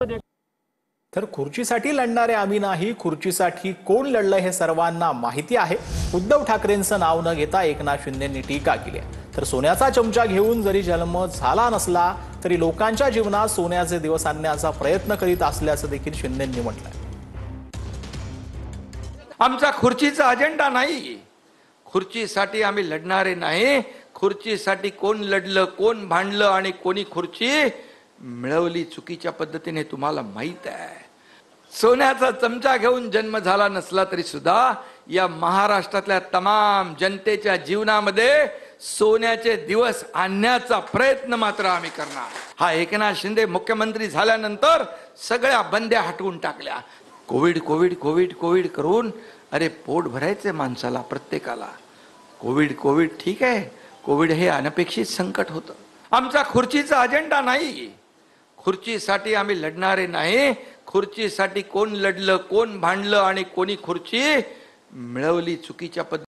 तर खुर्चीसाठी लढणारे आम्ही नाही, खुर्चीसाठी कोण लढलंय हे सर्वांना माहिती आहे. उद्धव ठाकरेंचं नाव न घेता एकनाथ शिंदेंनी टीका केली आहे. तर सोन्याचा चमचा घेऊन जरी जन्म झाला नसला तरी लोकांच्या जीवनात सोन्याचे दिवस आणण्याचा प्रयत्न करीत असल्याचं देखील शिंदेंनी म्हटलंय. आमचा खुर्चीचा अजेंडा नाही, खुर्चीसाठी आम्ही लढणारे नाही. खुर्चीसाठी कोण लढलं, कोण भांडलं आणि कोणी खुर्ची मिळवली चुकीच्या पद्धतीने तुम्हाला माहित आहे. सोन्याचा चमचा घेऊन जन्म झाला नसला तरी सुद्धा या महाराष्ट्रातल्या तमाम जनतेच्या जीवनामध्ये सोन्याचे दिवस आणण्याचा प्रयत्न मात्र आम्ही करणार. हा एकनाथ शिंदे मुख्यमंत्री झाल्यानंतर सगळ्या बंद्या हटवून टाकल्या. कोविड कोविड कोविड कोविड करून अरे पोट भरायचे माणसाला, प्रत्येकाला. कोविड कोविड ठीक आहे, कोविड हे अनपेक्षित संकट होतं. आमचा खुर्चीचा अजेंडा नाही, खुर्चीसाठी आम्ही लढणारे नाही. खुर्चीसाठी कोण लढलं, कोण भांडलं आणि कोणी खुर्ची मिळवली चुकीच्या पद्धतीने